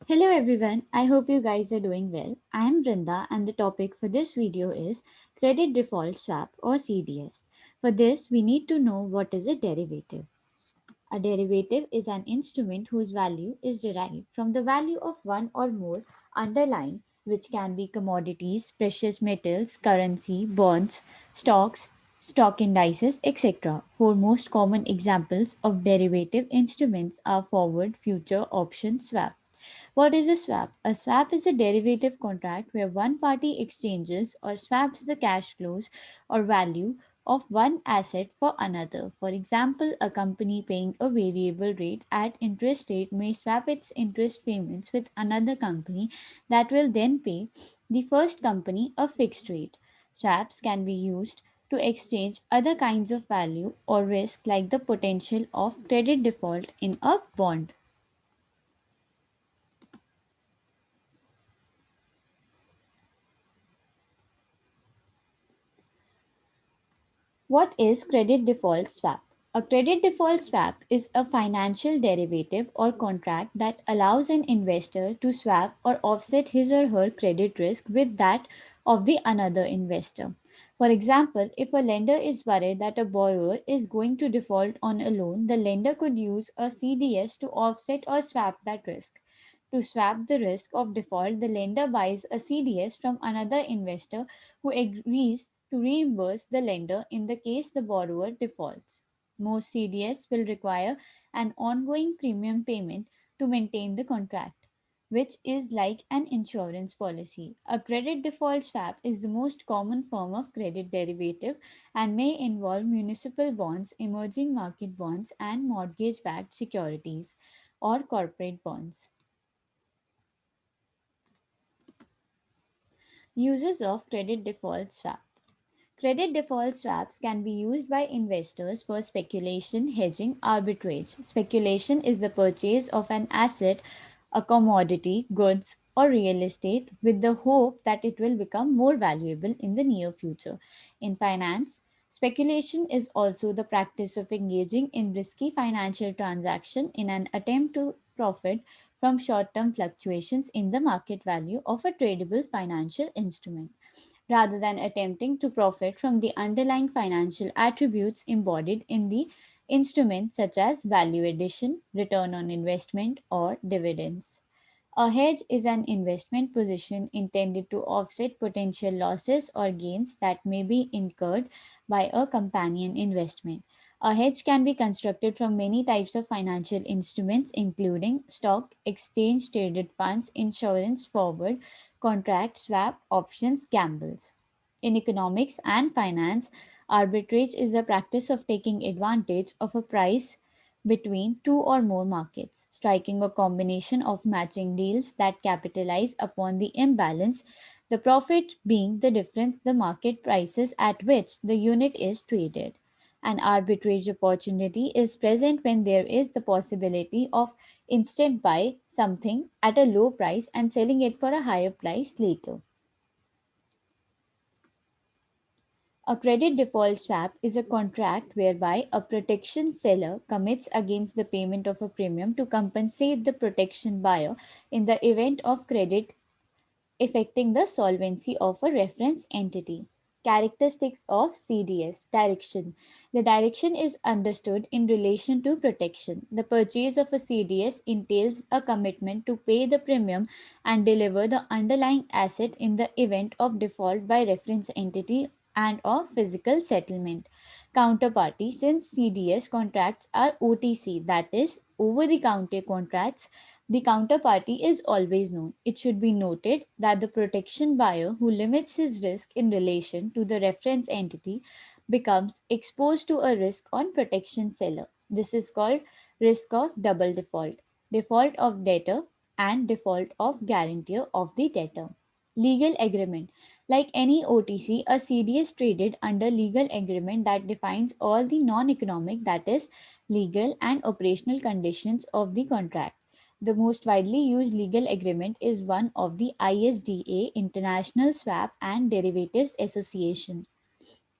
Hello everyone, I hope you guys are doing well. I am Brinda and the topic for this video is Credit Default Swap or CDS. For this, we need to know what is a derivative. A derivative is an instrument whose value is derived from the value of one or more underlying, which can be commodities, precious metals, currency, bonds, stocks, stock indices, etc. Four most common examples of derivative instruments are forward, future, option, swap. What is a swap? A swap is a derivative contract where one party exchanges or swaps the cash flows or value of one asset for another. For example, a company paying a variable rate at interest rate may swap its interest payments with another company that will then pay the first company a fixed rate. Swaps can be used to exchange other kinds of value or risk like the potential of credit default in a bond. What is credit default swap? A credit default swap is a financial derivative or contract that allows an investor to swap or offset his or her credit risk with that of the another investor. For example, if a lender is worried that a borrower is going to default on a loan, the lender could use a CDS to offset or swap that risk. To swap the risk of default, the lender buys a CDS from another investor who agrees to reimburse the lender in the case the borrower defaults. Most CDS will require an ongoing premium payment to maintain the contract, which is like an insurance policy. A credit default swap is the most common form of credit derivative and may involve municipal bonds, emerging market bonds, and mortgage backed securities or corporate bonds. Uses of credit default swap. Credit default swaps can be used by investors for speculation, hedging, arbitrage. Speculation is the purchase of an asset, a commodity, goods, or real estate with the hope that it will become more valuable in the near future. In finance, speculation is also the practice of engaging in risky financial transaction in an attempt to profit from short-term fluctuations in the market value of a tradable financial instrument rather than attempting to profit from the underlying financial attributes embodied in the instrument, such as value addition, return on investment, or dividends. A hedge is an investment position intended to offset potential losses or gains that may be incurred by a companion investment. A hedge can be constructed from many types of financial instruments, including stock, exchange traded funds, insurance, forward, contract, swap, options, gambles. In economics and finance, arbitrage is the practice of taking advantage of a price between two or more markets, striking a combination of matching deals that capitalize upon the imbalance, the profit being the difference the market prices at which the unit is traded. An arbitrage opportunity is present when there is the possibility of instant buy something at a low price and selling it for a higher price later. A credit default swap is a contract whereby a protection seller commits against the payment of a premium to compensate the protection buyer in the event of credit affecting the solvency of a reference entity. Characteristics of CDS direction. The direction is understood in relation to protection. The purchase of a CDS entails a commitment to pay the premium and deliver the underlying asset in the event of default by reference entity and of physical settlement. Counterparty, since CDS contracts are OTC, that is, over the counter contracts, the counterparty is always known. It should be noted that the protection buyer who limits his risk in relation to the reference entity becomes exposed to a risk on protection seller. This is called risk of double default, default of debtor and default of guarantor of the debtor. Legal agreement. Like any OTC, a CD is traded under legal agreement that defines all the non economic, that is, legal and operational conditions of the contract. The most widely used legal agreement is one of the ISDA International Swap and Derivatives Association.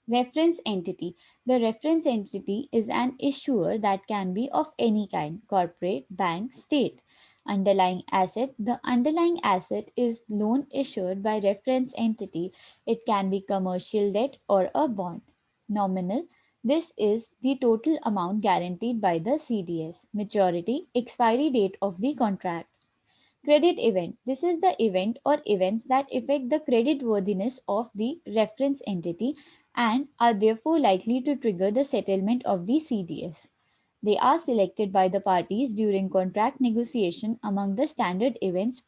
Reference entity. The reference entity is an issuer that can be of any kind corporate, bank, state. Underlying asset. The underlying asset is loan issued by reference entity. It can be commercial debt or a bond. Nominal. This is the total amount guaranteed by the CDS. Maturity. Expiry date of the contract. Credit event. This is the event or events that affect the creditworthiness of the reference entity and are therefore likely to trigger the settlement of the CDS. They are selected by the parties during contract negotiation among the standard events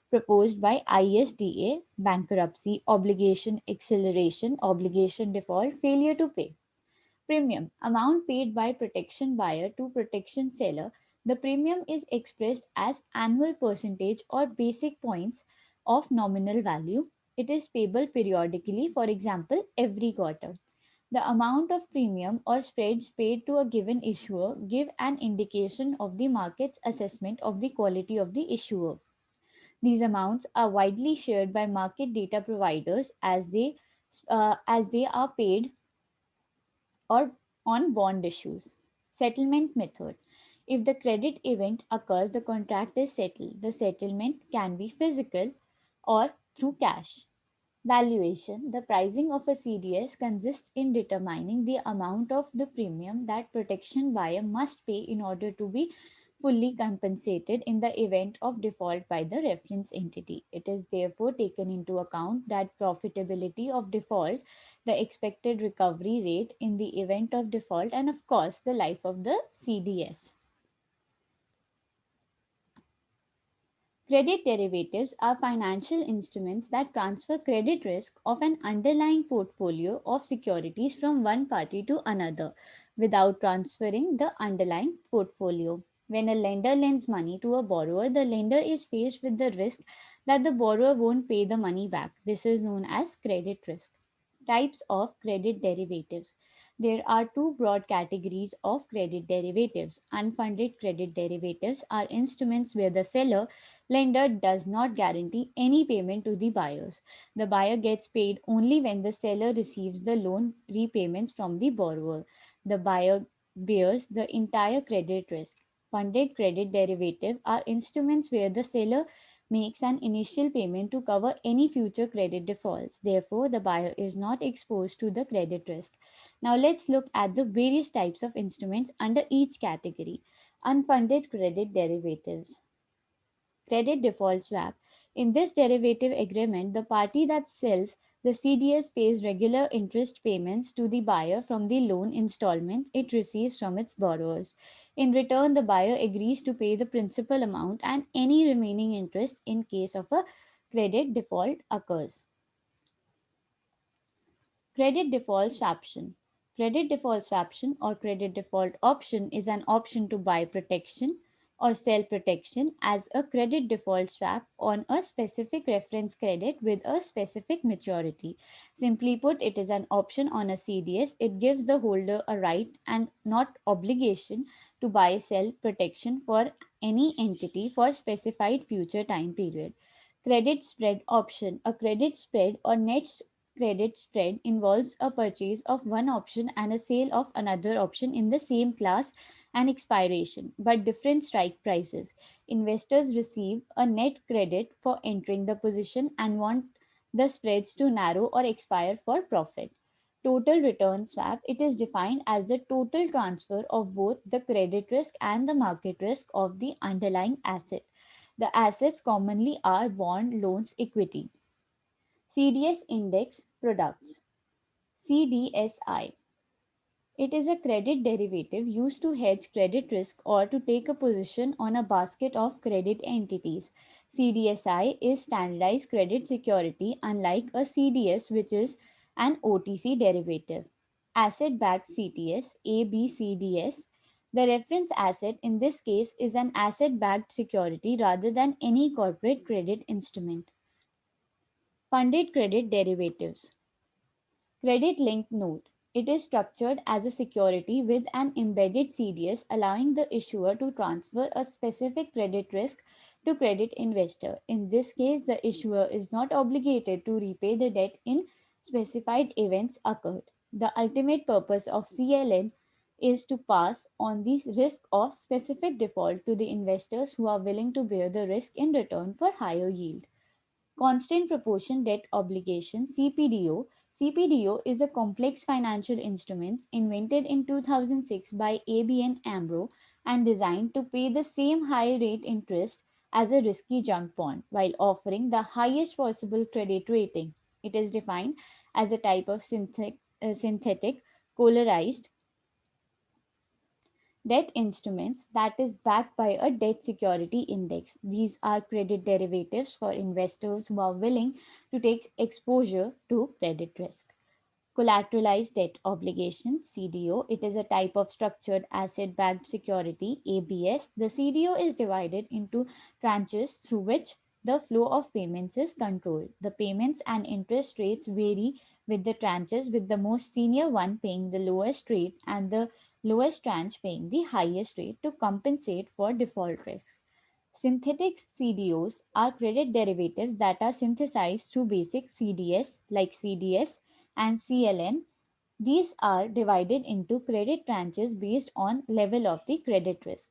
proposed by ISDA: bankruptcy, obligation acceleration, obligation default, failure to pay. Premium amount paid by protection buyer to protection seller. The premium is expressed as annual percentage or basic points of nominal value. It is payable periodically, for example, every quarter. The amount of premium or spreads paid to a given issuer give an indication of the market's assessment of the quality of the issuer. These amounts are widely shared by market data providers as they are paid or on bond issues. Settlement method. If the credit event occurs, the contract is settled. The settlement can be physical or through cash. Valuation. The pricing of a CDS consists in determining the amount of the premium that protection buyer must pay in order to be fully compensated in the event of default by the reference entity. It is therefore taken into account that profitability of default, the expected recovery rate in the event of default, and of course the life of the CDS. Credit derivatives are financial instruments that transfer credit risk of an underlying portfolio of securities from one party to another without transferring the underlying portfolio. When a lender lends money to a borrower, the lender is faced with the risk that the borrower won't pay the money back. This is known as credit risk. Types of credit derivatives. There are two broad categories of credit derivatives. Unfunded credit derivatives are instruments where the seller lender does not guarantee any payment to the buyers. The buyer gets paid only when the seller receives the loan repayments from the borrower. The buyer bears the entire credit risk. Funded credit derivative are instruments where the seller makes an initial payment to cover any future credit defaults. Therefore, the buyer is not exposed to the credit risk. Now, let's look at the various types of instruments under each category. Unfunded credit derivatives. Credit default swap. In this derivative agreement, the party that sells the CDS pays regular interest payments to the buyer from the loan installments it receives from its borrowers. In return, the buyer agrees to pay the principal amount and any remaining interest in case of a credit default occurs. Credit default swaption. Credit default swaption or credit default option is an option to buy protection or sell protection as a credit default swap on a specific reference credit with a specific maturity. Simply put, it is an option on a CDS. It gives the holder a right and not obligation to buy sell protection for any entity for specified future time period. Credit spread option. A credit spread or net credit spread involves a purchase of one option and a sale of another option in the same class and expiration, but different strike prices. Investors receive a net credit for entering the position and want the spreads to narrow or expire for profit. Total return swap. It is defined as the total transfer of both the credit risk and the market risk of the underlying asset. The assets commonly are bond, loans, equity. CDS index products. CDSI. It is a credit derivative used to hedge credit risk or to take a position on a basket of credit entities. CDSI is standardized credit security, unlike a CDS, which is an OTC derivative. Asset backed CTS, ABCDS. The reference asset in this case is an asset backed security rather than any corporate credit instrument. Funded credit derivatives. Credit linked note. It is structured as a security with an embedded CDS, allowing the issuer to transfer a specific credit risk to credit investor. In this case, the issuer is not obligated to repay the debt in specified events occurred. The ultimate purpose of CLN is to pass on the risk of specific default to the investors who are willing to bear the risk in return for higher yield. Constant proportion debt obligation (CPDO). CPDO is a complex financial instrument invented in 2006 by ABN AMRO and designed to pay the same high rate interest as a risky junk bond while offering the highest possible credit rating. It is defined as a type of synthetic polarized debt instruments that is backed by a debt security index. These are credit derivatives for investors who are willing to take exposure to credit risk. Collateralized debt obligation (CDO). It is a type of structured asset backed security (ABS). The CDO is divided into tranches through which the flow of payments is controlled. The payments and interest rates vary with the tranches, with the most senior one paying the lowest rate and the lowest tranche paying the highest rate to compensate for default risk. Synthetic CDOs are credit derivatives that are synthesized through basic CDS like CDS and CLN. These are divided into credit tranches based on level of the credit risk.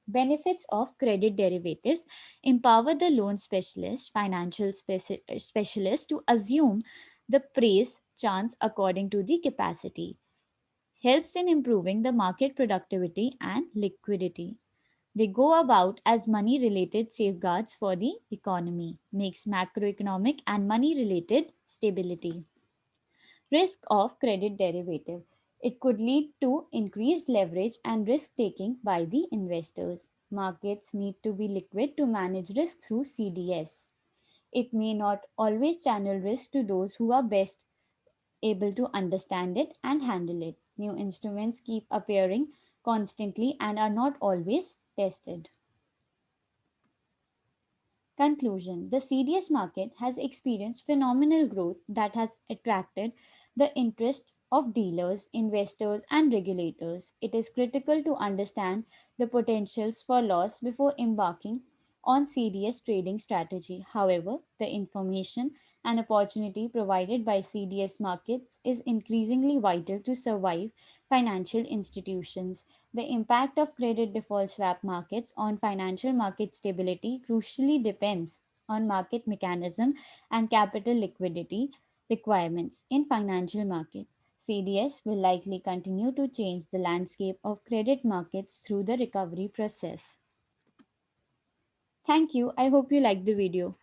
Benefits of credit derivatives: empower the loan specialist, specialist to assume the price chance according to the capacity, helps in improving the market productivity and liquidity. They go about as money related safeguards for the economy, makes macroeconomic and money related stability. Risk of credit derivative. It could lead to increased leverage and risk taking by the investors. Markets need to be liquid to manage risk through CDS. It may not always channel risk to those who are best able to understand it and handle it. New instruments keep appearing constantly and are not always tested. Conclusion: the CDS market has experienced phenomenal growth that has attracted the interest of dealers, investors, and regulators. It is critical to understand the potentials for loss before embarking on CDS trading strategy. However, the information and opportunity provided by CDS markets is increasingly vital to survive financial institutions. The impact of credit default swap markets on financial market stability crucially depends on market mechanism and capital liquidity requirements in financial market. CDS will likely continue to change the landscape of credit markets through the recovery process. Thank you. I hope you liked the video.